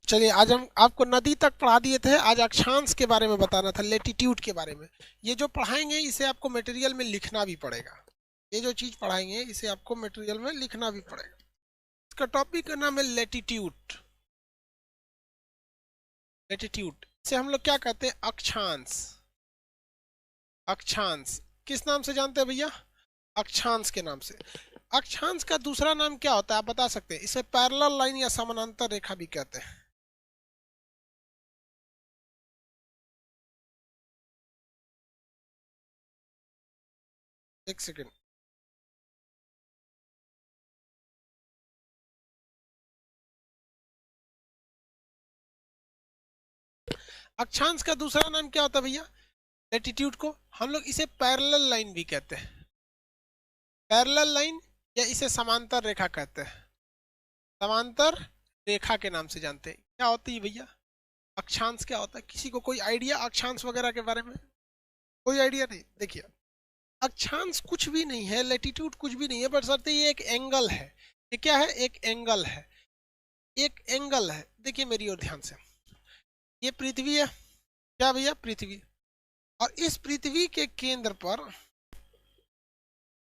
चलिए, आज हम आपको नदी तक पढ़ा दिए थे। आज अक्षांश के बारे में बताना था, लेटीट्यूड के बारे में। ये जो पढ़ाएंगे इसे आपको मटेरियल में लिखना भी पड़ेगा। ये जो चीज पढ़ाएंगे इसे आपको मटेरियल में लिखना भी पड़ेगा। इसका टॉपिक का नाम है लेटीट्यूड। लेटीट्यूड से हम लोग क्या कहते हैं? अक्षांश। अक्षांश किस नाम से जानते हैं भैया? अक्षांश के नाम से। अक्षांश का दूसरा नाम क्या होता है, आप बता सकते हैं? इसे पैरेलल लाइन या समानांतर रेखा भी कहते हैं। एक सेकेंड। अक्षांश का दूसरा नाम क्या होता है भैया? लेटीट्यूड को हम लोग इसे पैरेलल लाइन भी कहते हैं। पैरेलल लाइन या इसे समांतर रेखा कहते हैं। समांतर रेखा के नाम से जानते हैं। क्या होती है भैया अक्षांश? क्या होता है? किसी को कोई आइडिया अक्षांश वगैरह के बारे में? कोई आइडिया नहीं। देखिए, अक्षांश कुछ भी नहीं है, लेटीट्यूड कुछ भी नहीं है, बशर्ते ये एक एंगल है। ये क्या है? एक एंगल है। एक एंगल है। देखिए मेरी ओर ध्यान से, ये पृथ्वी है। क्या भैया? पृथ्वी। और इस पृथ्वी के केंद्र पर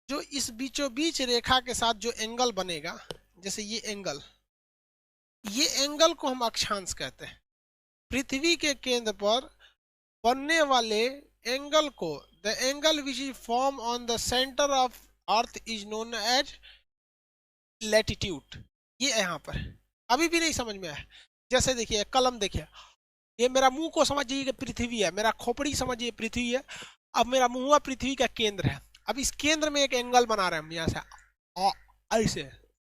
जो इस बीचों बीच रेखा के साथ जो एंगल बनेगा, जैसे ये एंगल, ये एंगल को हम अक्षांश कहते हैं। पृथ्वी के केंद्र पर बनने वाले एंगल को, the angle which is form on the centre of earth is known as latitude. ये यहाँ पर अभी भी नहीं समझ में आया? जैसे देखिए कलम, देखिए ये मेरा मुंह को समझिए कि पृथ्वी है, मेरा खोपड़ी समझिए पृथ्वी है। अब मेरा मुंह पृथ्वी का केंद्र है। अब इस केंद्र में एक एंगल बना रहे हैं हम यहाँ से, ऐसे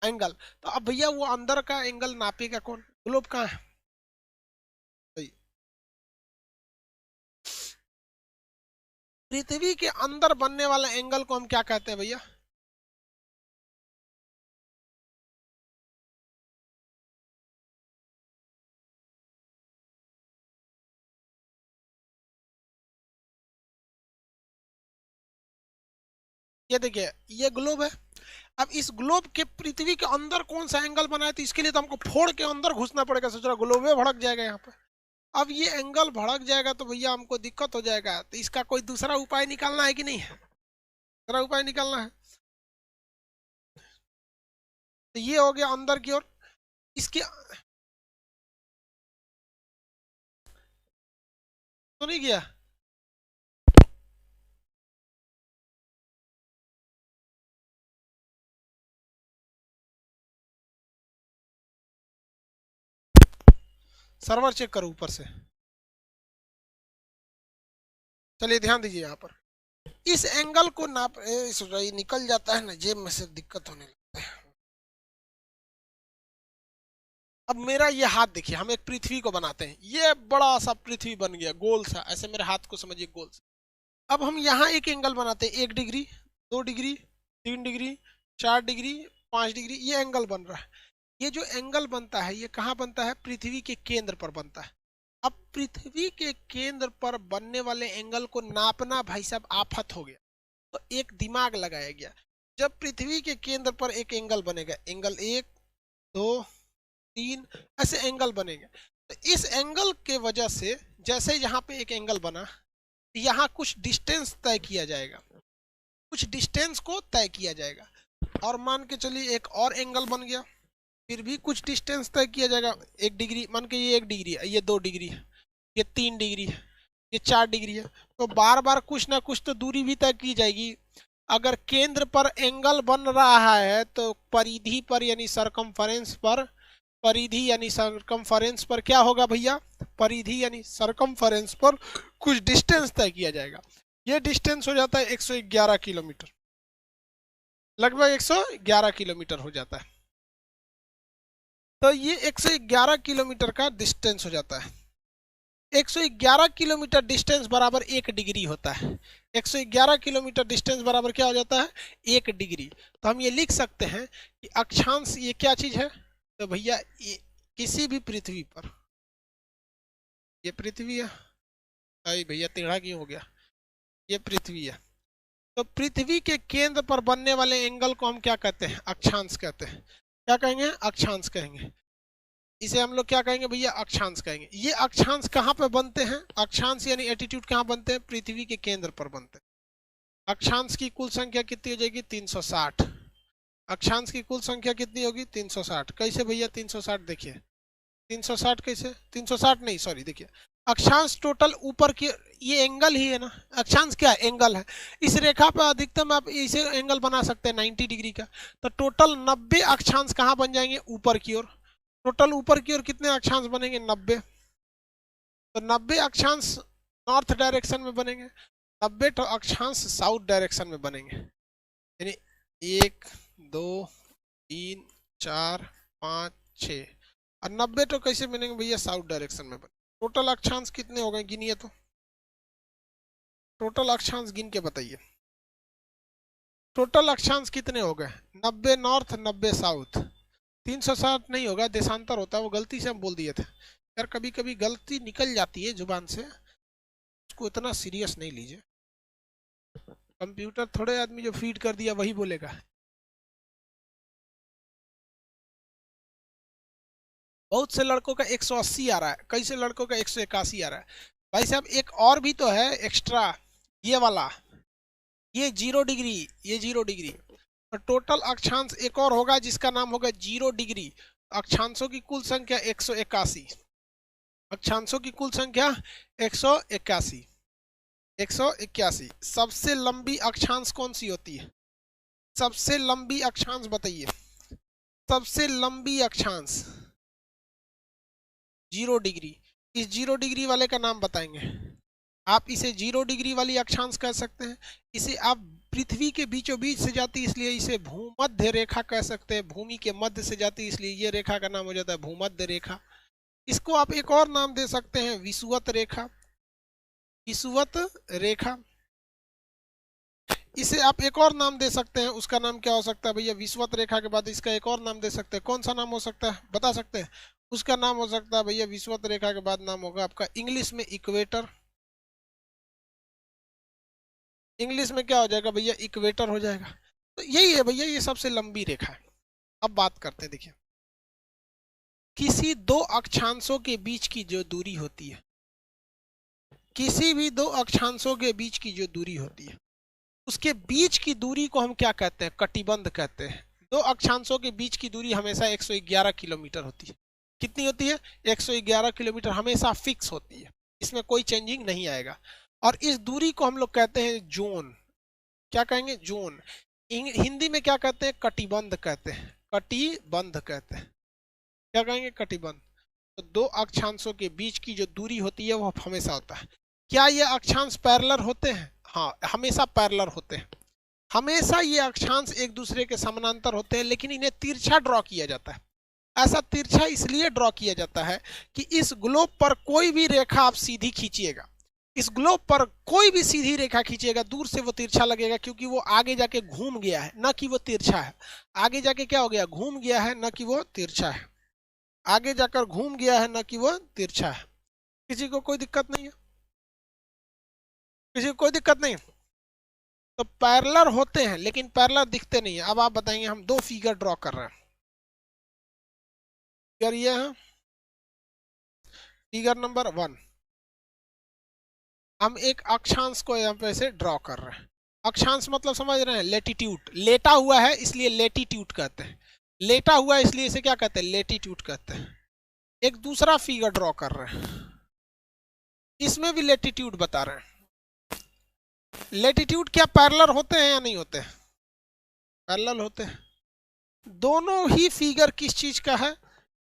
एंगल। तो अब भैया वो अंदर का एंगल नापेगा कौन? ग्लोब कहाँ है? पृथ्वी के अंदर बनने वाला एंगल को हम क्या कहते हैं भैया? ये देखिए, ये ग्लोब है। अब इस ग्लोब के पृथ्वी के अंदर कौन सा एंगल बना है? तो इसके लिए तो हमको फोड़ के अंदर घुसना पड़ेगा। सोच रहा ग्लोब भड़क जाएगा यहाँ पे। अब ये एंगल भड़क जाएगा तो भैया हमको दिक्कत हो जाएगा। तो इसका कोई दूसरा उपाय निकालना है कि नहीं है? दूसरा उपाय निकालना है। तो ये हो गया अंदर की ओर। इसके तो नहीं गया। सर्वर चेक करो ऊपर से। चलिए ध्यान दीजिए यहाँ पर। इस एंगल को नाप निकल जाता है ना जेब में से, दिक्कत होने लगता है। अब मेरा ये हाथ देखिए, हम एक पृथ्वी को बनाते हैं। ये बड़ा सा पृथ्वी बन गया, गोल सा। ऐसे मेरे हाथ को समझिए गोल सा। अब हम यहाँ एक एंगल बनाते हैं, 1 degree, 2 degree, 3 degree, 4 degree, 5 degree. ये एंगल बन रहा है। ये जो एंगल बनता है ये कहाँ बनता है? पृथ्वी के केंद्र पर बनता है। अब पृथ्वी के केंद्र पर बनने वाले एंगल को नापना भाई साहब आफत हो गया। तो एक दिमाग लगाया गया। जब पृथ्वी के केंद्र पर एक एंगल बनेगा, एंगल 1, 2, 3, ऐसे एंगल बनेंगे। तो इस एंगल के वजह से जैसे यहाँ पे एक एंगल बना, यहाँ कुछ डिस्टेंस तय किया जाएगा। कुछ डिस्टेंस को तय किया जाएगा। और मान के चलिए एक और एंगल बन गया, फिर भी कुछ डिस्टेंस तय किया जाएगा। 1 डिग्री, मान के ये 1 डिग्री है, ये 2 डिग्री है, ये 3 डिग्री है, ये 4 डिग्री है। तो बार बार कुछ ना कुछ तो दूरी भी तय की जाएगी। अगर केंद्र पर एंगल बन रहा है तो परिधि पर यानी सरकमफरेंस पर, परिधि यानी सरकमफरेंस पर क्या होगा भैया? परिधि यानी सरकमफरेंस पर कुछ डिस्टेंस तय किया जाएगा। ये डिस्टेंस हो जाता है 111 किलोमीटर। लगभग 111 किलोमीटर हो जाता है। तो ये 111 किलोमीटर का डिस्टेंस हो जाता है। 111 किलोमीटर डिस्टेंस बराबर 1 डिग्री होता है। 111 किलोमीटर डिस्टेंस बराबर क्या हो जाता है? 1 डिग्री। तो हम ये लिख सकते हैं कि अक्षांश ये क्या चीज है? तो भैया ये किसी भी पृथ्वी पर, ये पृथ्वी है। अरे भैया टेढ़ा क्यों हो गया? ये पृथ्वी है। तो पृथ्वी के केंद्र पर बनने वाले एंगल को हम क्या कहते हैं? अक्षांश कहते हैं। क्या कहेंगे? अक्षांश कहेंगे। इसे हम लोग क्या कहेंगे भैया, अक्षांश कहेंगे। ये अक्षांश कहाँ पे बनते हैं, अक्षांश यानी एटीट्यूड कहाँ बनते हैं, पृथ्वी के केंद्र पर बनते हैं। अक्षांश की कुल संख्या कितनी हो जाएगी, 360। अक्षांश की कुल संख्या कितनी होगी, 360। कैसे भैया 360, देखिए 360 कैसे, 360 नहीं सॉरी, देखिए अक्षांश टोटल ऊपर की, ये एंगल ही है ना, अक्षांश क्या है, एंगल है। इस रेखा पर अधिकतम आप इसे एंगल बना सकते हैं 90 डिग्री का। तो टोटल 90 अक्षांश कहाँ बन जाएंगे, ऊपर की ओर। टोटल ऊपर की ओर कितने अक्षांश बनेंगे, 90। तो 90 अक्षांश नॉर्थ डायरेक्शन में बनेंगे, 90 तो अक्षांश साउथ डायरेक्शन में बनेंगे। यानी 1 2 3 4 5 6 और 90 तो कैसे बनेंगे भैया, साउथ डायरेक्शन में बने। टोटल अक्षांश कितने हो गए, गिनिए तो, टोटल अक्षांश गिन के बताइए। टोटल अक्षांश कितने हो गए, 90 नॉर्थ 90 साउथ। 360 नहीं होगा, देशांतर होता है, वो गलती से हम बोल दिए थे यार, कभी कभी गलती निकल जाती है जुबान से, उसको इतना सीरियस नहीं लीजिए। कंप्यूटर थोड़े आदमी जो फीड कर दिया वही बोलेगा। बहुत से लड़कों का 180 आ रहा है, कई से लड़कों का 181 आ रहा है। भाई साहब एक और भी तो है एक्स्ट्रा, ये वाला, ये 0 डिग्री, ये 0 डिग्री। और टोटल अक्षांश एक और होगा जिसका नाम होगा 0 डिग्री। अक्षांशों की कुल संख्या 181। अक्षांशों की कुल संख्या 181। 181 सबसे लंबी अक्षांश कौन सी होती है, सबसे लंबी अक्षांश बताइए, सबसे लंबी अक्षांश 0 डिग्री। इस 0 डिग्री वाले का नाम बताएंगे आप, इसे 0 डिग्री वाली अक्षांश कह सकते हैं। इसे आप पृथ्वी के बीचों बीच से जाती इसलिए इसे भूमध्य रेखा कह सकते हैं, भूमि के मध्य से जाती इसलिए ये रेखा का नाम हो जाता है भूमध्य रेखा। इसको आप एक और नाम दे सकते हैं, विषुवत रेखा, विषुवत रेखा। इसे आप एक और नाम दे सकते हैं, उसका नाम क्या हो सकता है भैया, विषुवत रेखा के बाद इसका एक और नाम दे सकते हैं, कौन सा नाम हो सकता है बता सकते हैं। उसका नाम हो सकता है भैया, विषुवत रेखा के बाद नाम होगा आपका इंग्लिश में इक्वेटर। इंग्लिश में क्या हो जाएगा भैया, इक्वेटर हो जाएगा। तो यही है भैया, ये सबसे लंबी रेखा है। अब बात करते हैं, देखिए किसी दो अक्षांशों के बीच की जो दूरी होती है, किसी भी दो अक्षांशों के बीच की जो दूरी होती है, उसके बीच की दूरी को हम क्या कहते हैं, कटिबंध कहते हैं। दो अक्षांशों के बीच की दूरी हमेशा 111 किलोमीटर होती है। कितनी होती है, 111 किलोमीटर हमेशा फिक्स होती है, इसमें कोई चेंजिंग नहीं आएगा। और इस दूरी को हम लोग कहते हैं जोन। क्या कहेंगे, जोन। हिंदी में क्या कहते हैं, कटिबंध कहते हैं, कटिबंध कहते हैं। क्या कहेंगे, कटिबंध। तो दो अक्षांशों के बीच की जो दूरी होती है वो हमेशा होता है। क्या ये अक्षांश पैरेलल होते हैं, हाँ हमेशा पैरेलल होते हैं। हमेशा ये अक्षांश एक दूसरे के समानांतर होते हैं, लेकिन इन्हें तिरछा ड्रॉ किया जाता है। ऐसा तिरछा इसलिए ड्रॉ किया जाता है कि इस ग्लोब पर कोई भी रेखा आप सीधी खींचिएगा, इस ग्लोब पर कोई भी सीधी रेखा खींचिएगा, दूर से वो तिरछा लगेगा, क्योंकि वो आगे जाके घूम गया है, न कि वो तिरछा है। आगे जाके क्या हो गया, घूम गया है, न कि वो तिरछा है। आगे जाकर घूम गया है, न कि वो तिरछा है। किसी को कोई दिक्कत नहीं है, किसी को कोई दिक्कत नहीं है। तो पैरेलल होते हैं लेकिन पैरेलल दिखते नहीं है। अब आप बताएंगे, हम दो फिगर ड्रॉ कर रहे हैं। फिगर ये है, फिगर नंबर 1। हम एक अक्षांश को यहाँ पे से ड्रॉ कर रहे हैं। अक्षांश मतलब समझ रहे हैं, लेटीट्यूड, लेटा हुआ है इसलिए लेटीट्यूड कहते हैं, लेटा हुआ है इसलिए इसे क्या कहते हैं, लेटीट्यूड कहते हैं। एक दूसरा फिगर ड्रॉ कर रहे हैं, इसमें भी लेटीट्यूड बता रहे हैं। लेटीट्यूड क्या पैरेलल होते हैं या नहीं होते हैं, पैरेलल होते हैं। दोनों ही फिगर किस चीज का है,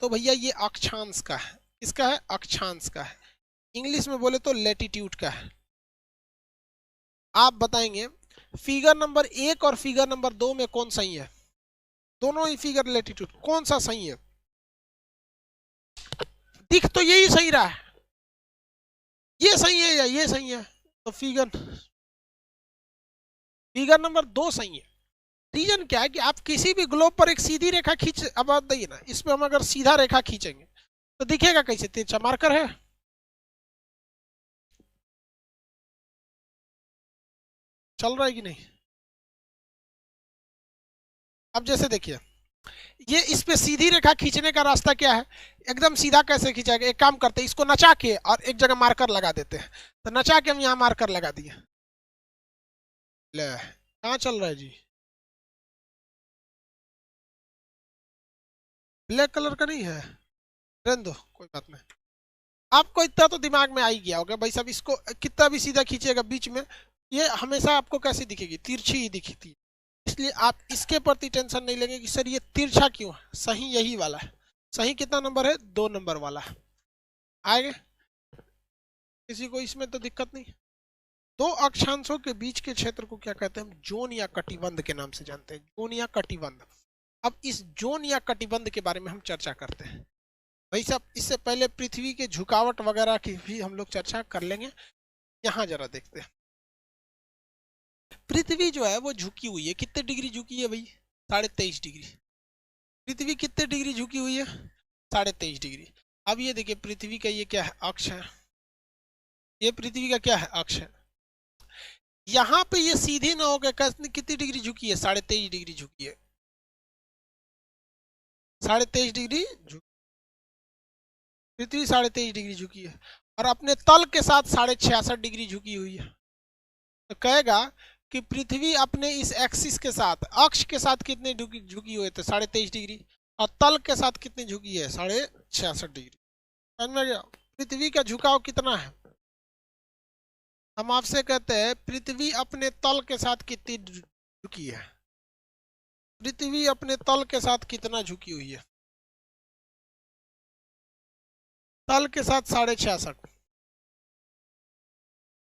तो भैया ये अक्षांश का है। किसका है, अक्षांश का है। इंग्लिश में बोले तो लेटीट्यूड का है। आप बताएंगे फिगर नंबर 1 और फिगर नंबर 2 में कौन सही है, दोनों ही फिगर लेटीट्यूड, कौन सा सही है। दिख तो यही सही रहा है, ये सही है या ये सही है, तो फिगर फिगर नंबर 2 सही है। रीजन क्या है कि आप किसी भी ग्लोब पर एक सीधी रेखा खींच, अब बात देखिए ना, इस पे हम अगर सीधा रेखा खींचेंगे तो दिखेगा कैसे, तिरछा मार्कर है, चल रहा है कि नहीं। अब जैसे देखिए ये इस पे सीधी रेखा खींचने का रास्ता क्या है? एकदम सीधा कैसे खींचेगा? एक काम करते हैं, इसको नचा के और एक जगह मार्कर लगा देते हैं। तो नचा के हम यहाँ मार्कर लगा दिए। ले, कहाँ चल रहा है जी? ब्लैक कलर का नहीं है, रहने दो, कोई बात नहीं। आपको इतना तो दिमाग में आ ही गया होगा भाई साहब, इसको कितना भी सीधा खींचेगा बीच में ये हमेशा आपको कैसी दिखेगी? तिरछी ही दिखती है। इसलिए आप इसके प्रति टेंशन नहीं लेंगे कि सर ये तिरछा क्यों है। सही यही वाला है। सही कितना नंबर है? 2 नंबर वाला है। आएंगे, किसी को इसमें तो दिक्कत नहीं। दो अक्षांशों के बीच के क्षेत्र को क्या कहते हैं? हम जोन या कटिबंध के नाम से जानते हैं। जोन या कटिबंध। अब इस जोन या कटिबंध के बारे में हम चर्चा करते हैं भाई साहब। इससे पहले पृथ्वी के झुकावट वगैरह की भी हम लोग चर्चा कर लेंगे। यहाँ जरा देखते हैं, पृथ्वी जो है वो झुकी हुई है। कितने डिग्री झुकी है भाई? 23.5 डिग्री। पृथ्वी कितने डिग्री झुकी हुई है? 23.5 डिग्री। अब ये देखिए, पृथ्वी का ये क्या है? अक्ष है। ये पृथ्वी का क्या है? अक्ष है। यहाँ पे ये सीधी ना होकर कितनी डिग्री झुकी है? 23.5 डिग्री झुकी है। 23.5 डिग्री पृथ्वी 23.5 डिग्री झुकी है और अपने तल के साथ 66.5 डिग्री झुकी हुई है। तो कहेगा कि पृथ्वी अपने इस एक्सिस के साथ, अक्ष के साथ कितने झुकी हुई है? तो 23.5 डिग्री। और तल के साथ कितनी झुकी है? 66.5 डिग्री। समझ में गया? पृथ्वी का झुकाव कितना है? हम आपसे कहते हैं पृथ्वी अपने तल के साथ कितनी झुकी है? पृथ्वी अपने तल के साथ कितना झुकी हुई है? तल के साथ 66.5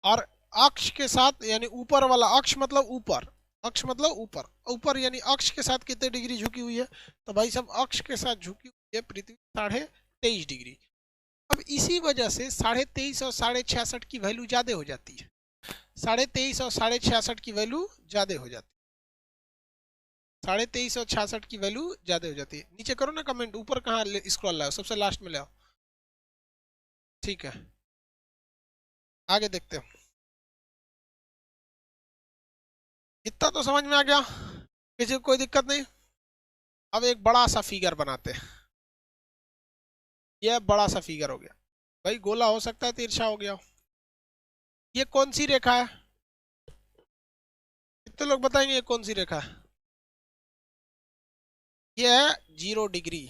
और अक्ष के साथ यानी ऊपर वाला, अक्ष मतलब ऊपर, अक्ष मतलब ऊपर, ऊपर यानी अक्ष के साथ कितने डिग्री झुकी हुई है? तो भाई सब अक्ष के साथ झुकी हुई है पृथ्वी 23.5 डिग्री। अब इसी वजह से 23.5 और 66.5 की वैल्यू ज्यादा हो जाती है। 23.5 और 66.5 की वैल्यू ज्यादा हो जाती है। 23.5 और 66 की वैल्यू ज्यादा हो जाती है। नीचे करो ना कमेंट, ऊपर कहाँ स्क्रॉल लाओ, सबसे लास्ट में लाओ। ठीक है, आगे देखते हैं। इतना तो समझ में आ गया, किसी को कोई दिक्कत नहीं। अब एक बड़ा सा फिगर बनाते हैं। यह बड़ा सा फिगर हो गया भाई, गोला हो सकता है, तिरछा हो गया। ये कौन सी रेखा है? कितने लोग बताएंगे ये कौन सी रेखा है? ये है 0 डिग्री।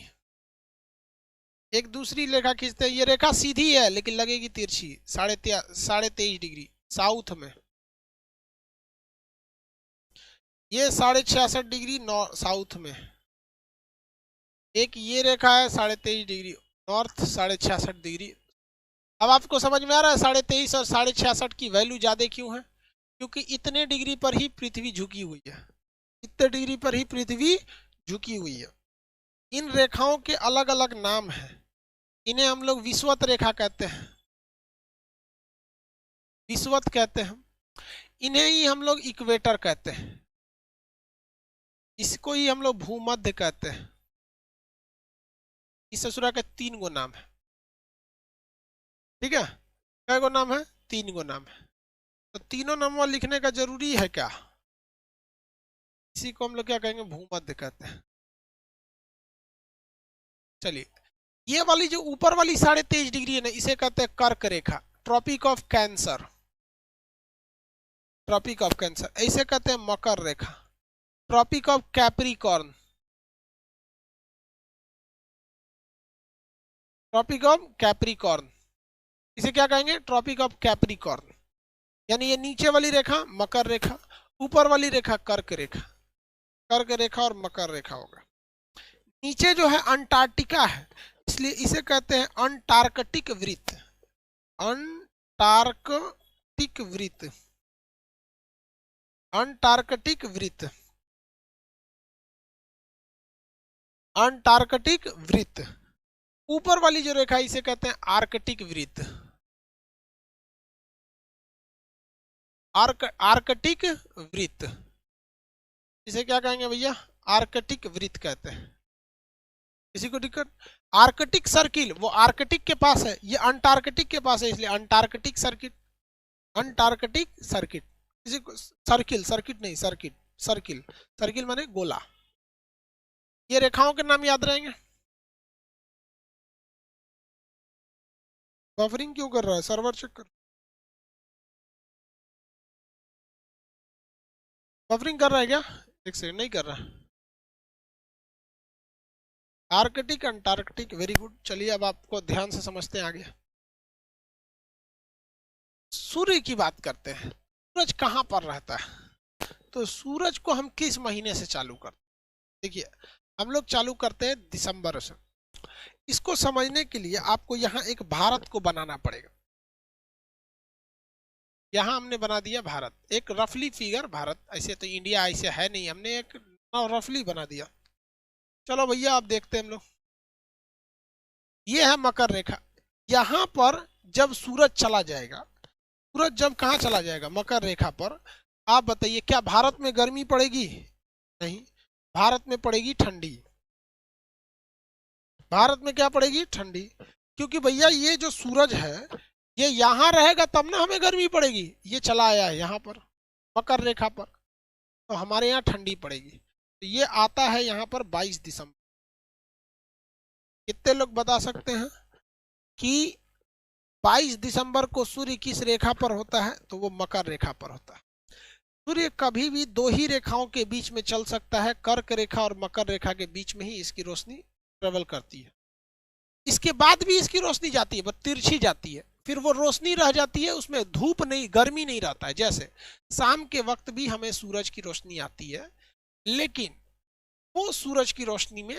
एक दूसरी रेखा खींचते हैं, ये रेखा सीधी है लेकिन लगेगी तिरछी, 23.5 डिग्री साउथ में। ये 66.5 डिग्री साउथ में। एक ये रेखा है 23.5 डिग्री नॉर्थ, 66.5 डिग्री। अब आपको समझ में आ रहा है 23.5 और 66.5 की वैल्यू ज्यादा क्यों है? क्योंकि इतने डिग्री पर ही पृथ्वी झुकी हुई है। इतने डिग्री पर ही पृथ्वी झुकी हुई है। इन रेखाओं के अलग अलग नाम हैं। इन्हें हम लोग विषुवत रेखा कहते हैं, विषुवत कहते हैं। इन्हें ही हम लोग इक्वेटर कहते हैं। इसको ही हम लोग भूमध्य कहते हैं। इस ससुरा के 3 गो नाम है। ठीक है, क्या गो नाम है? 3 गो नाम है। तो तीनों नामों लिखने का जरूरी है क्या? इसी को हम लोग क्या कहेंगे? भूमध्य कहते हैं। चलिए, ये वाली जो ऊपर वाली 23.5 डिग्री है ना, इसे कहते हैं कर्क रेखा, tropic of cancer. Tropic of cancer ऐसे कहते हैं मकर रेखा, tropic of capricorn. Tropic of capricorn इसे क्या कहेंगे? Tropic of capricorn. यानी ये नीचे वाली रेखा मकर रेखा, ऊपर वाली रेखा कर्क रेखा। कर्क रेखा और मकर रेखा होगा। नीचे जो है अंटार्कटिका है, इसलिए इसे कहते हैं अंटार्कटिक वृत्त। अंटार्कटिक वृत्त, अंटार्कटिक वृत्त, अंटार्कटिक वृत्त। ऊपर वाली जो रेखा इसे कहते हैं आर्कटिक वृत्त। आर्कटिक वृत्त इसे क्या कहेंगे भैया? आर्कटिक वृत्त कहते हैं। किसी को दिक्कत? आर्कटिक सर्किल वो आर्कटिक के पास है, ये अंटार्कटिक के पास है, इसलिए अंटार्कटिक सर्किट। अंटार्कटिक सर्किट, किसी को सर्किल, सर्किट नहीं सर्किट, सर्किल, सर्किल माने गोला। ये रेखाओं के नाम याद रहेंगे। बफरिंग क्यों कर रहा है? सर्वर चेक कर। बफरिंग कर रहा है क्या? एक सेकंड, नहीं कर रहा। Arctic Antarctic, very good. चलिए अब आपको ध्यान से समझते हैं आगे। सूर्य की बात करते हैं। सूरज कहाँ पर रहता है? तो सूरज को हम किस महीने से चालू करते हैं? देखिए, हम लोग चालू करते हैं दिसंबर से। इसको समझने के लिए आपको यहाँ एक भारत को बनाना पड़ेगा। यहाँ हमने बना दिया भारत, एक रफली फिगर भारत। ऐसे तो इंडिया ऐसे है नहीं, हमने एक रफली बना दिया। चलो भैया आप देखते हैं हम लोग। ये है मकर रेखा। यहाँ पर जब सूरज चला जाएगा, सूरज जब कहाँ चला जाएगा? मकर रेखा पर। आप बताइए, क्या भारत में गर्मी पड़ेगी? नहीं, भारत में पड़ेगी ठंडी। भारत में क्या पड़ेगी? ठंडी। क्योंकि भैया ये जो सूरज है ये यहाँ रहेगा तब ना हमें गर्मी पड़ेगी। ये चला आया है यहाँ पर मकर रेखा पर, तो हमारे यहाँ ठंडी पड़ेगी। तो ये आता है यहाँ पर 22 दिसंबर। कितने लोग बता सकते हैं कि 22 दिसंबर को सूर्य किस रेखा पर होता है? तो वो मकर रेखा पर होता है। सूर्य कभी भी दो ही रेखाओं के बीच में चल सकता है, कर्क रेखा और मकर रेखा के बीच में ही इसकी रोशनी ट्रेवल करती है। इसके बाद भी इसकी रोशनी जाती है, बस तिरछी जाती है, फिर वो रोशनी रह जाती है, उसमें धूप नहीं, गर्मी नहीं रहता है। जैसे शाम के वक्त भी हमें सूरज की रोशनी आती है, लेकिन वो सूरज की रोशनी में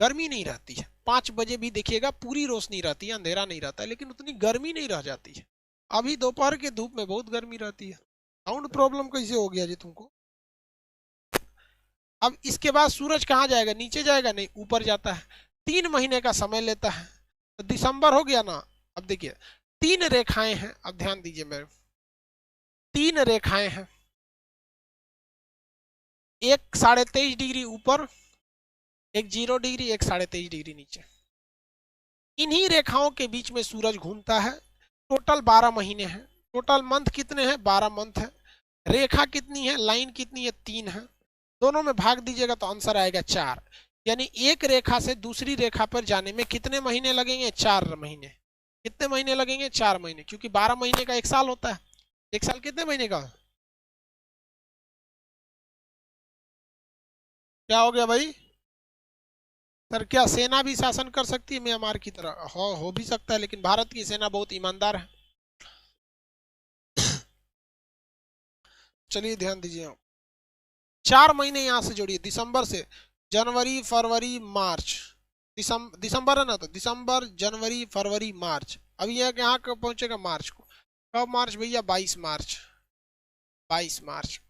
गर्मी नहीं रहती है। 5 बजे भी देखिएगा पूरी रोशनी रहती है, अंधेरा नहीं रहता है, लेकिन उतनी गर्मी नहीं रह जाती है। अभी दोपहर के धूप में बहुत गर्मी रहती है। साउंड प्रॉब्लम कैसे हो गया जी तुमको? अब इसके बाद सूरज कहाँ जाएगा? नीचे जाएगा? नहीं, ऊपर जाता है। 3 महीने का समय लेता है। तो दिसंबर हो गया ना। अब देखिए 3 रेखाएं हैं, अब ध्यान दीजिए मेरे। 3 रेखाएं हैं, एक 23.5 डिग्री ऊपर, एक 0 डिग्री, एक 23.5 डिग्री नीचे। इन्हीं रेखाओं के बीच में सूरज घूमता है। टोटल 12 महीने हैं। टोटल मंथ कितने हैं? 12 मंथ है। रेखा कितनी है? लाइन कितनी है? 3 है। दोनों में भाग दीजिएगा तो आंसर आएगा 4। यानी एक रेखा से दूसरी रेखा पर जाने में कितने महीने लगेंगे? 4 महीने। कितने महीने लगेंगे? 4 महीने, क्योंकि 12 महीने का एक साल होता है। एक साल कितने महीने का? क्या हो गया भाई? सर क्या सेना भी शासन कर सकती है म्यांमार की तरह? हो भी सकता है, लेकिन भारत की सेना बहुत ईमानदार है। चलिए ध्यान दीजिए आप। 4 महीने यहां से जोड़िए, दिसंबर से जनवरी फरवरी मार्च। दिसंबर है ना, तो दिसंबर जनवरी फरवरी मार्च। अब यह यहाँ कब पहुंचेगा? मार्च को। कब मार्च भैया? 22 मार्च। 22 मार्च।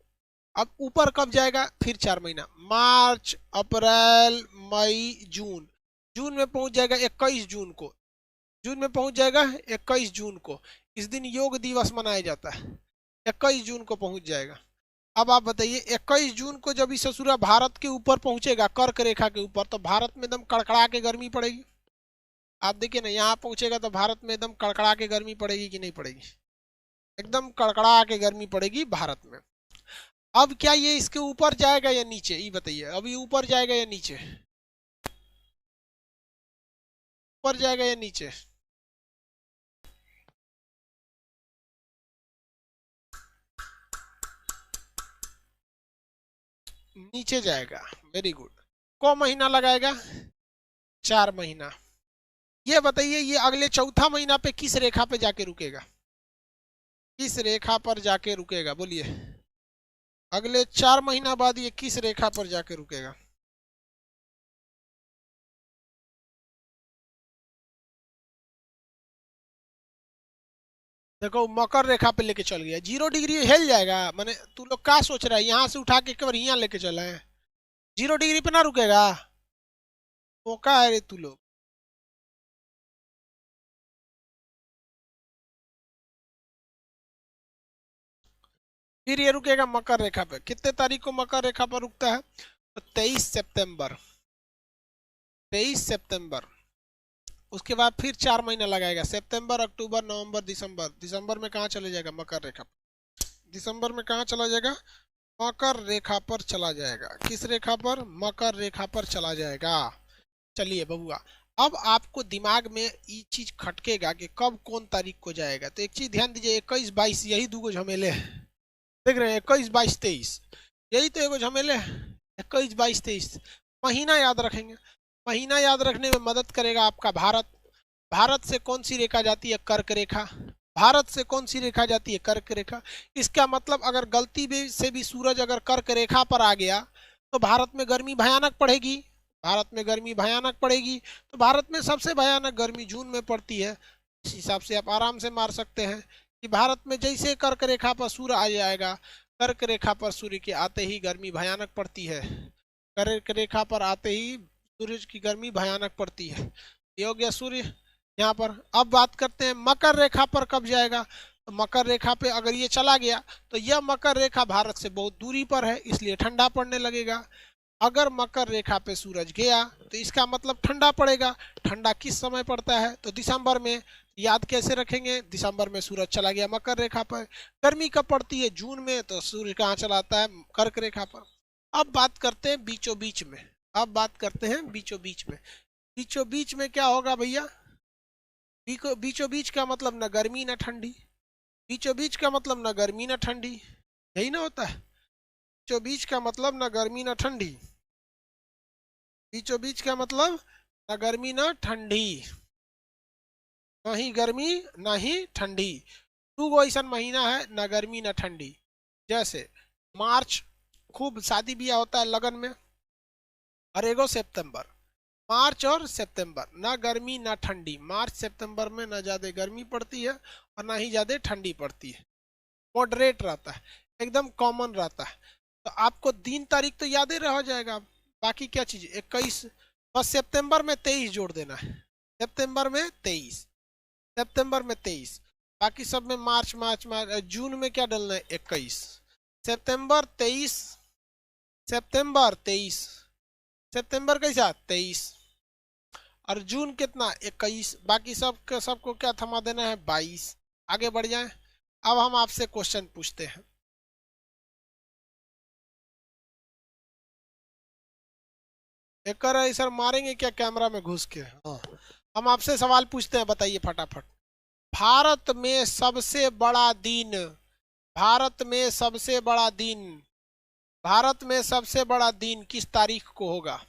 अब ऊपर कब जाएगा? फिर 4 महीना, मार्च अप्रैल मई जून। जून में पहुंच जाएगा 21 जून को। जून में पहुंच जाएगा 21 जून को। इस दिन योग दिवस मनाया जाता है। 21 जून को पहुंच जाएगा। अब आप बताइए 21 जून को जब इस ससुरा भारत के ऊपर पहुंचेगा, कर्क रेखा के ऊपर, तो भारत में एकदम कड़कड़ा के गर्मी पड़ेगी। आप देखिए ना, यहाँ पहुंचेगा तो भारत में एकदम कड़कड़ा के गर्मी पड़ेगी कि नहीं पड़ेगी? एकदम कड़कड़ा के गर्मी पड़ेगी भारत में। अब क्या ये इसके ऊपर जाएगा या नीचे? ये बताइए, अब ये ऊपर जाएगा या नीचे? ऊपर जाएगा या नीचे? नीचे जाएगा। Very good. को महीना लगाएगा? 4 महीना। ये बताइए, ये अगले चौथा महीना पे किस रेखा पे जाके रुकेगा? किस रेखा पर जाके रुकेगा? बोलिए। अगले 4 महीना बाद ये किस रेखा पर जाके रुकेगा? देखो मकर रेखा पे लेके चल गया, 0 डिग्री हिल जाएगा। मैंने, तू लोग क्या सोच रहा है? यहाँ से उठा के एक बार यहाँ लेके चला है, 0 डिग्री पे ना रुकेगा? मौका है रे तू लोग। फिर ये रुकेगा मकर रेखा पे। कितने तारीख को मकर रेखा पर रुकता है? तो 23 सितंबर। 23 सितंबर। उसके बाद फिर 4 महीना लगाएगा, सितंबर अक्टूबर नवंबर दिसंबर। दिसंबर में कहाँ चले जाएगा? मकर रेखा। दिसंबर में कहाँ चला जाएगा? मकर रेखा पर चला जाएगा। किस रेखा पर? मकर रेखा पर चला जाएगा। चलिए बबुआ, अब आपको दिमाग में ये चीज खटकेगा कि कब कौन तारीख को जाएगा। तो एक चीज ध्यान दीजिए, 21 22 यही दो झमेले हैं। देख रहे हैं 21 22 23, यही तो एगो झमेले है। 21 22 23 महीना याद रखेंगे। महीना याद रखने में मदद करेगा आपका भारत। भारत से कौन सी रेखा जाती है? कर्क रेखा। भारत से कौन सी रेखा जाती है? कर्क रेखा। इसका मतलब अगर गलती से भी सूरज अगर कर्क रेखा पर आ गया तो भारत में गर्मी भयानक पड़ेगी। भारत में गर्मी भयानक पड़ेगी। तो भारत में सबसे भयानक गर्मी जून में पड़ती है। इस हिसाब से आप आराम से मार सकते हैं कि भारत में जैसे कर्क रेखा पर सूर्य आ जाएगा, कर्क रेखा पर सूर्य के आते ही गर्मी भयानक पड़ती है। कर्क रेखा पर आते ही सूर्य की गर्मी भयानक पड़ती है। ये हो गया सूर्य यहाँ पर। अब बात करते हैं मकर रेखा पर कब जाएगा। तो मकर रेखा पे अगर ये चला गया तो यह मकर रेखा भारत से बहुत दूरी पर है, इसलिए ठंडा पड़ने लगेगा। अगर मकर रेखा पे सूरज गया तो इसका मतलब ठंडा पड़ेगा। ठंडा किस समय पड़ता है? तो दिसंबर में। याद कैसे रखेंगे? दिसंबर में सूरज चला गया मकर रेखा पर। गर्मी कब पड़ती है? जून में। तो सूर्य कहाँ चला आता है? कर्क रेखा पर। अब बात करते हैं बीचों बीच में। अब बात करते हैं बीचों बीच में। बीचों बीच में क्या होगा भैया? बीचों बीच का मतलब न गर्मी न ठंडी। बीचों बीच का मतलब न गर्मी न ठंडी, यही ना होता है। बीचों बीच का मतलब न गर्मी न ठंडी। बीचों बीच का मतलब न गर्मी न ठंडी, न ही गर्मी न ही ठंडी। दो गो ऐसा महीना है न गर्मी न ठंडी। जैसे मार्च खूब शादी ब्याह होता है लगन में, और एगो सितंबर। मार्च और सितंबर न गर्मी न ठंडी। मार्च सितंबर में न ज्यादा गर्मी पड़ती है और ना ही ज्यादा ठंडी पड़ती है, मॉडरेट रहता है, एकदम कॉमन रहता है। तो आपको दिन तारीख तो याद ही रह जाएगा। बाकी क्या चीज? 21, बस सितंबर में 23 जोड़ देना है। सितंबर में 23, सितंबर में 23। बाकी सब में मार्च मार्च मार्च। जून में क्या डालना है? 21। सितंबर 23, सितंबर 23, सितंबर कैसा? 23। और जून कितना? 21। बाकी सबको क्या थमा देना है? 22। आगे बढ़ जाएं। अब हम आपसे क्वेश्चन पूछते हैं। एक सर मारेंगे क्या कैमरा में घुस के? हाँ। हम आपसे सवाल पूछते हैं, बताइए फटाफट। भारत में सबसे बड़ा दिन, भारत में सबसे बड़ा दिन, भारत में सबसे बड़ा दिन किस तारीख को होगा?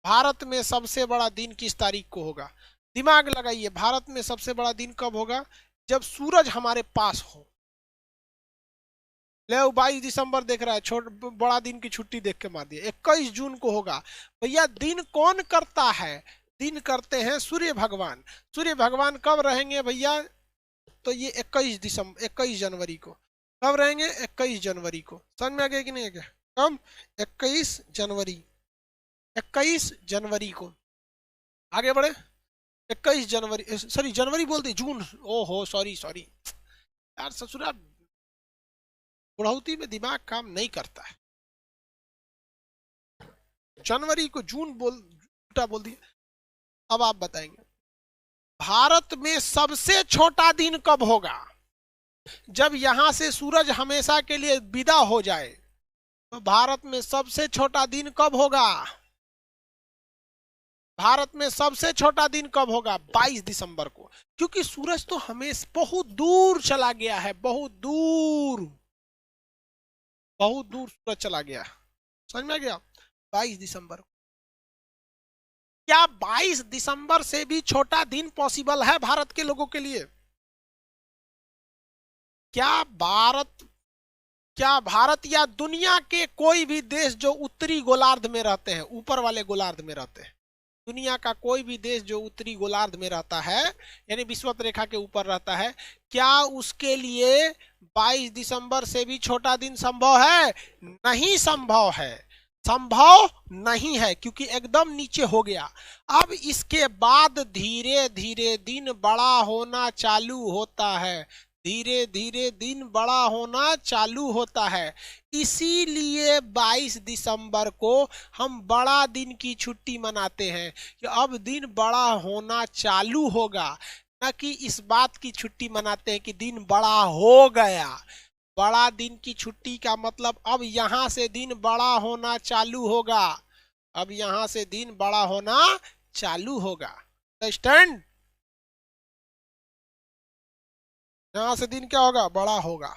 भारत में सबसे बड़ा दिन किस तारीख को होगा? दिमाग लगाइए। भारत में सबसे बड़ा दिन कब होगा? जब सूरज हमारे पास हो। ले 22 दिसंबर देख रहा है, छोट बड़ा दिन की छुट्टी देख के मार दिया। 21 जून को होगा। भैया दिन कौन करता है? दिन करते हैं सूर्य भगवान। सूर्य भगवान कब रहेंगे भैया? तो ये 21 जनवरी को। कब रहेंगे? 21 जनवरी को। समझ में आ गया कि नहीं? क्या कब? 21 जनवरी, 21 जनवरी को। आगे बढ़े। 21 जनवरी, सॉरी जनवरी बोल दी, जून। ओहो सॉरी सॉरी यार, ससुरा बुढ़ौती में दिमाग काम नहीं करता है। जनवरी को जून उल्टा बोल दिया। अब आप बताएंगे भारत में सबसे छोटा दिन कब होगा? जब यहां से सूरज हमेशा के लिए विदा हो जाए। तो भारत में सबसे छोटा दिन कब होगा? भारत में सबसे छोटा दिन कब होगा? 22 दिसंबर को। क्योंकि सूरज तो हमेशा बहुत दूर चला गया है, बहुत दूर, बहुत दूर सूरज चला गया। समझ में आ गया? 22 दिसंबर। क्या 22 दिसंबर से भी छोटा दिन पॉसिबल है भारत के लोगों के लिए? क्या भारत या दुनिया के कोई भी देश जो उत्तरी गोलार्ध में रहते हैं, ऊपर वाले गोलार्ध में रहते हैं, दुनिया का कोई भी देश जो उत्तरी गोलार्ध में रहता है, यानी विषुवत रेखा के ऊपर रहता है, क्या उसके लिए 22 दिसंबर से भी छोटा दिन संभव है? नहीं संभव है, संभव नहीं है, क्योंकि एकदम नीचे हो गया। अब इसके बाद धीरे धीरे दिन बड़ा होना चालू होता है, धीरे धीरे दिन बड़ा होना चालू होता है। इसीलिए 22 दिसंबर को हम बड़ा दिन की छुट्टी मनाते हैं कि अब दिन बड़ा होना चालू होगा, न कि इस बात की छुट्टी मनाते हैं कि दिन बड़ा हो गया। बड़ा दिन की छुट्टी का मतलब अब यहां से दिन बड़ा होना चालू होगा, अब यहां से दिन बड़ा होना चालू होगा। अंडरस्टैंड? यहां से दिन क्या होगा? बड़ा होगा।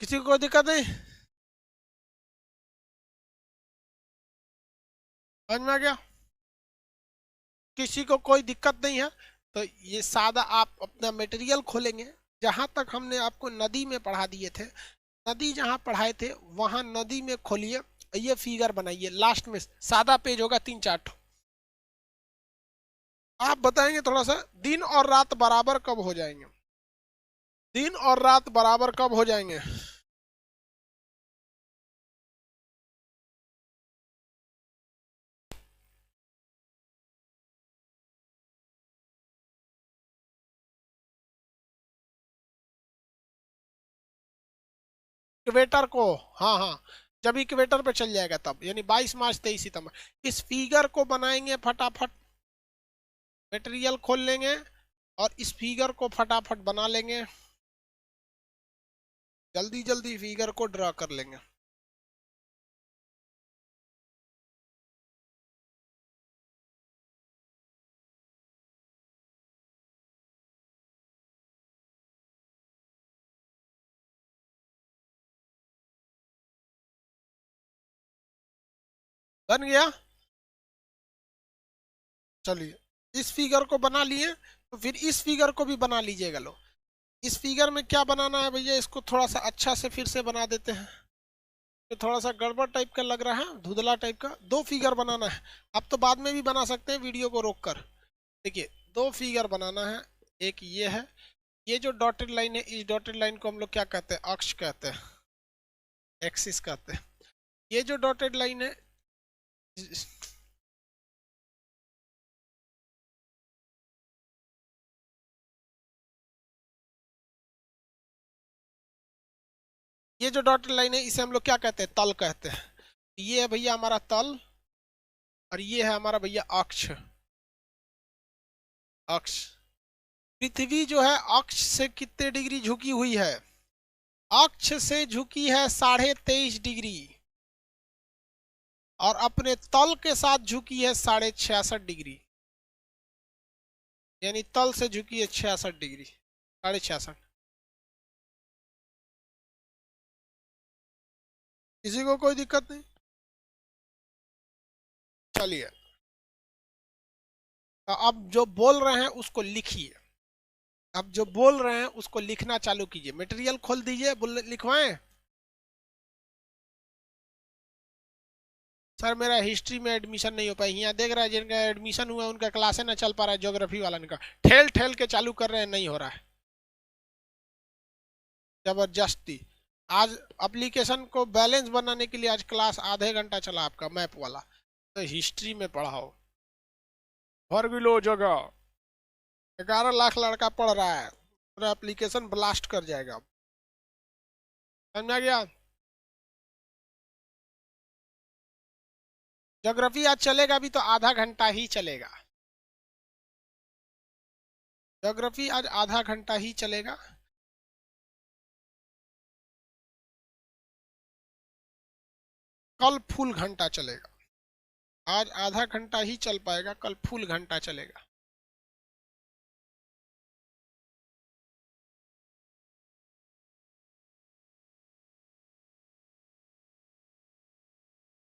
किसी को कोई दिक्कत नहीं? समझ में आ गया? किसी को कोई दिक्कत नहीं है? तो ये सादा आप अपना मटेरियल खोलेंगे, जहां तक हमने आपको नदी में पढ़ा दिए थे, नदी जहां पढ़ाए थे वहां नदी में खोलिए, ये फिगर बनाइए, लास्ट में सादा पेज होगा 3-4 आप बताएंगे थोड़ा सा, दिन और रात बराबर कब हो जाएंगे? दिन और रात बराबर कब हो जाएंगे? इक्वेटर को, हाँ हाँ, जब इक्वेटर पे चल जाएगा तब, यानी 22 मार्च 23 सितंबर। इस फिगर को बनाएंगे फटाफट, मटेरियल खोल लेंगे और इस फिगर को फटाफट बना लेंगे, जल्दी जल्दी फिगर को ड्रा कर लेंगे। बन गया? चलिए इस फिगर को बना लिए, तो फिर इस फिगर को भी बना लीजिएगा। लो, इस फिगर में क्या बनाना है भैया, इसको थोड़ा सा अच्छा से फिर से बना देते हैं, ये थोड़ा सा गड़बड़ टाइप का लग रहा है, धुंधला टाइप का। दो फिगर बनाना है, आप तो बाद में भी बना सकते हैं वीडियो को रोक कर। देखिए, दो फिगर बनाना है, एक ये है, ये जो डॉटेड लाइन है, इस डॉटेड लाइन को हम लोग क्या कहते हैं? अक्ष कहते हैं, एक्सिस कहते हैं। ये जो डॉटेड लाइन है, ये जो डॉटेड लाइन है इसे हम लोग क्या कहते हैं? तल कहते हैं। ये है भैया हमारा तल, और ये है हमारा भैया अक्ष। अक्ष, पृथ्वी जो है अक्ष से कितने डिग्री झुकी हुई है? अक्ष से झुकी है 23.5 डिग्री, और अपने तल के साथ झुकी है 66.5 डिग्री, यानी तल से झुकी है 66 डिग्री, 66.5। किसी को कोई दिक्कत नहीं? चलिए, तो अब जो बोल रहे हैं उसको लिखिए, अब जो बोल रहे हैं उसको लिखना चालू कीजिए, मटेरियल खोल दीजिए, लिखवाएं। सर मेरा हिस्ट्री में एडमिशन नहीं हो पाई, यहाँ देख रहा है जिनका एडमिशन हुआ उनका क्लासे ना चल पा रहा है, ज्योग्राफी वाला का ठेल ठेल के चालू कर रहे हैं, नहीं हो रहा है, जबरदस्ती। आज एप्लीकेशन को बैलेंस बनाने के लिए आज क्लास आधे घंटा चला आपका मैप वाला, तो हिस्ट्री में पढ़ाओ, भर भी लो जगह। 11 लाख लड़का पढ़ रहा है, पूरा एप्लीकेशन ब्लास्ट कर जाएगा। समझ में आ गया? ज्योग्राफी आज चलेगा भी तो आधा घंटा ही चलेगा, ज्योग्राफी आज आधा घंटा ही चलेगा। कल फुल घंटा चलेगा, आज आधा घंटा ही चल पाएगा, कल फुल घंटा चलेगा।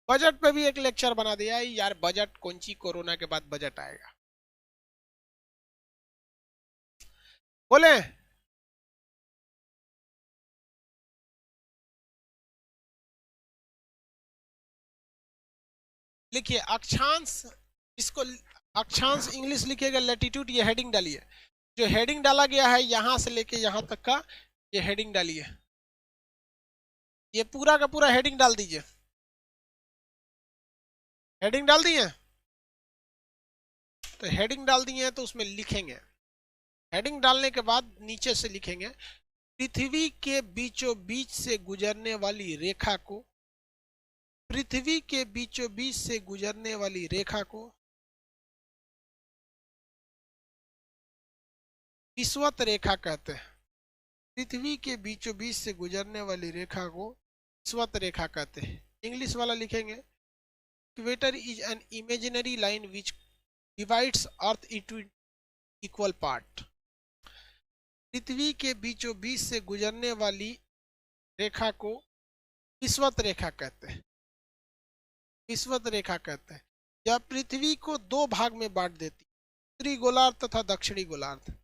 बजट पे भी एक लेक्चर बना दिया यार, बजट कौन सी, कोरोना के बाद बजट आएगा। बोले, लिखिए अक्षांश, इसको अक्षांश इंग्लिश लिखिएगा, लैटिट्यूड, ये हेडिंग डालिए, जो हेडिंग डाला गया है यहां से लेके यहां तक का, ये हेडिंग डालिए, ये पूरा का पूरा हेडिंग डाल दीजिए। हेडिंग डाल दिए? तो हेडिंग डाल दिए हैं तो उसमें लिखेंगे, हेडिंग डालने के बाद नीचे से लिखेंगे, पृथ्वी के बीचों बीच से गुजरने वाली रेखा को, पृथ्वी के बीचों बीच से गुजरने वाली रेखा को विषुवत रेखा कहते हैं। पृथ्वी के बीचों बीच से गुजरने वाली रेखा को विषुवत रेखा कहते हैं। इंग्लिश वाला लिखेंगे, equator is an imaginary line which divides earth into equal part. पृथ्वी के बीचों बीच से गुजरने वाली रेखा को विषुवत रेखा कहते हैं। विषुवत रेखा कहते हैं। यह पृथ्वी को दो भाग में बांट देती है, उत्तरी गोलार्ध तथा दक्षिणी गोलार्ध।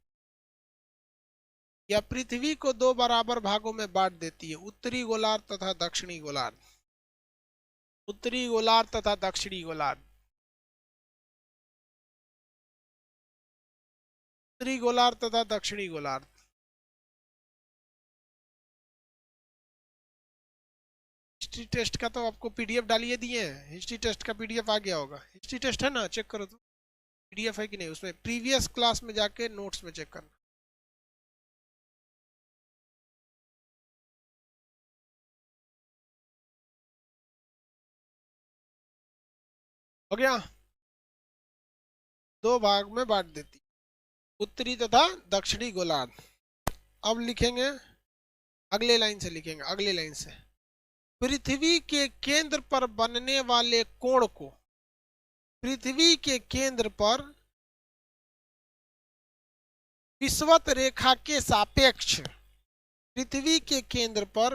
यह पृथ्वी को दो बराबर भागों में बांट देती है, उत्तरी गोलार्ध तथा दक्षिणी गोलार्ध। उत्तरी गोलार्ध तथा दक्षिणी गोलार्ध। उत्तरी गोलार्ध तथा दक्षिणी गोलार्ध। हिस्ट्री टेस्ट का तो आपको पीडीएफ डालिए दिए हैं, हिस्ट्री टेस्ट का पीडीएफ आ गया होगा। हिस्ट्री टेस्ट है ना, चेक करो तो पीडीएफ है कि नहीं, उसमें प्रीवियस क्लास में जाके नोट्स में चेक करना। हो गया, दो भाग में बांट देती, उत्तरी तथा दक्षिणी गोलार्ध। अब लिखेंगे अगले लाइन से, लिखेंगे अगले लाइन से। पृथ्वी के केंद्र पर बनने वाले कोण को, पृथ्वी के केंद्र पर विषुवत रेखा के सापेक्ष, पृथ्वी के केंद्र पर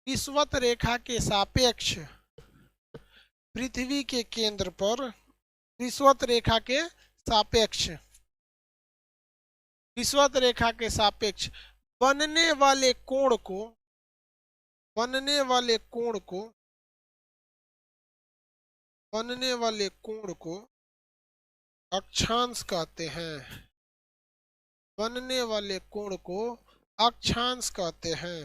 विषुवत रेखा के सापेक्ष, पृथ्वी के केंद्र पर विषुवत रेखा के सापेक्ष, विषुवत रेखा के सापेक्ष बनने वाले कोण को, बनने वाले कोण को, बनने वाले कोण को अक्षांश कहते हैं। बनने वाले कोण को अक्षांश कहते हैं।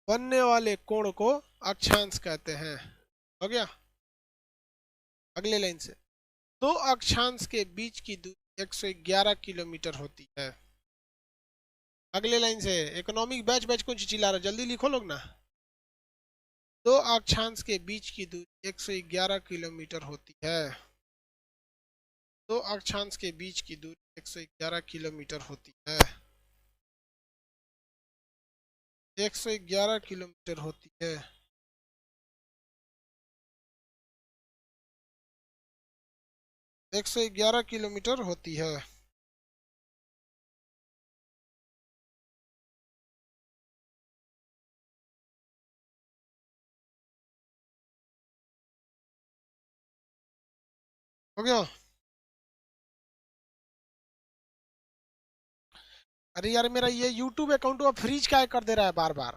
बनने वाले कोण को अक्षांश कहते हैं। हो गया, अगले लाइन से। दो अक्षांश के बीच की दूरी 111 किलोमीटर होती है। अगले लाइन से, इकोनॉमिक बैच बैच कौन चिल्ला रहा, जल्दी लिखो लोग ना। दो अक्षांश के बीच की दूरी 111 किलोमीटर होती है। दो अक्षांश के बीच की दूरी 111 किलोमीटर होती है। 111 किलोमीटर होती है। एक 111 किलोमीटर होती है। हो गया। अरे यार, मेरा ये YouTube अकाउंट फ्रीज क्या कर दे रहा है बार बार।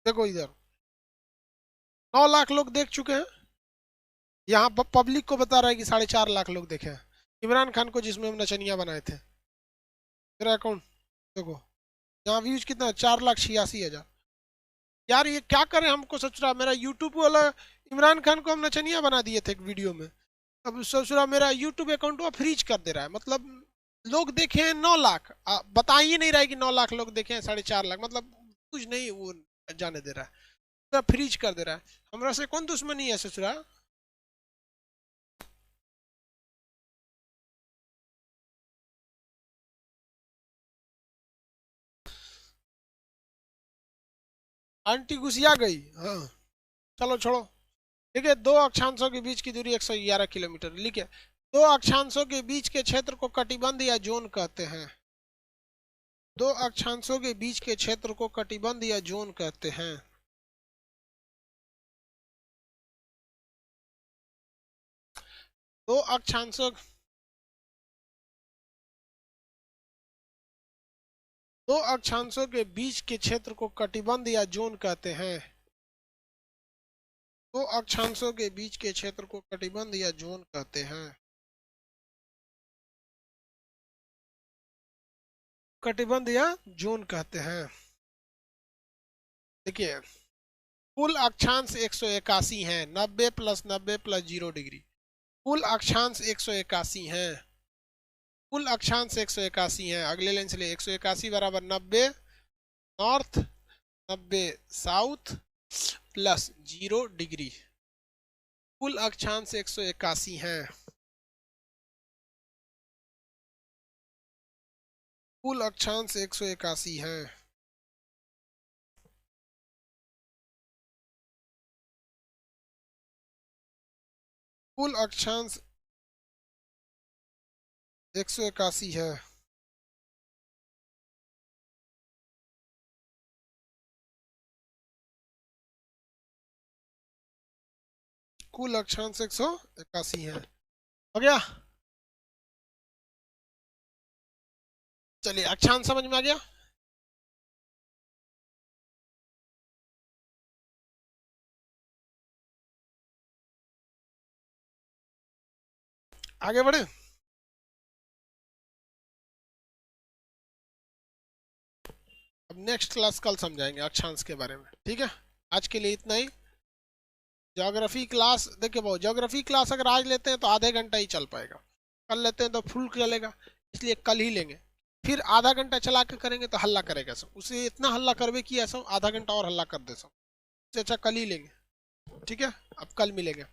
देखो इधर 9 लाख लोग देख चुके हैं। यहाँ पब्लिक को बता रहा है कि 4.5 लाख लोग देखे हैं। इमरान खान को जिसमें हम नचनिया बनाए थे, मेरा अकाउंट देखो, यहाँ व्यूज कितना है, 4,86,000। यार ये क्या करें, हमको सचुरा मेरा यूट्यूब वाला इमरान खान को हम नचनिया बना दिए थे एक वीडियो में, अब सचुरा मेरा यूट्यूब अकाउंट फ्रीज कर दे रहा है। मतलब लोग देखे हैं 9 लाख, बता ही नहीं रहा है कि 9 लाख लोग देखे हैं, 4.5 लाख, मतलब कुछ नहीं वो जाने दे रहा है, तो फ्रीज कर दे रहा है। हमरा से कौन दुश्मनी है ससुरा। आंटी घुसिया गई, हाँ चलो छोड़ो। ठीक है, दो अक्षांशों के बीच की दूरी 111 किलोमीटर लिखे। दो अक्षांशों के बीच के क्षेत्र को कटिबंध या जोन कहते हैं। दो अक्षांशों के बीच के क्षेत्र को कटिबंध या जोन कहते हैं। दो अक्षांशों दो अक्षांशों के बीच के क्षेत्र को कटिबंध या जोन कहते हैं। दो अक्षांशों के बीच के क्षेत्र को कटिबंध या जोन कहते हैं। कटिबंध या जोन कहते हैं। देखिए, कुल अक्षांश 181 है, 90 + 90 + 0 डिग्री। कुल अक्षांश 181 है। कुल अक्षांश 181 है। अगले लाइन से ले, 181 बराबर 90 नॉर्थ, 90 साउथ + 0 डिग्री। कुल अक्षांश 181 हैं। कुल अक्षांश 181 हैं। कुल अक्षांश 181 है। कुल अक्षांश 181 है। हो गया। चलिए अक्षांश समझ में आ गया। आगे बढ़े। अब नेक्स्ट क्लास कल समझाएंगे अक्षांश के बारे में, ठीक है। आज के लिए इतना ही। ज्योग्राफी क्लास देखिए बहुत, ज्योग्राफी क्लास अगर आज लेते हैं तो आधे घंटा ही चल पाएगा, कल लेते हैं तो फुल चलेगा, इसलिए कल ही लेंगे। फिर आधा घंटा चला के करेंगे तो हल्ला करेगा सब, उसे इतना हल्ला करवे किया सब, आधा घंटा और हल्ला कर दे सब, उससे अच्छा कल ही लेंगे, ठीक है। अब कल मिलेंगे।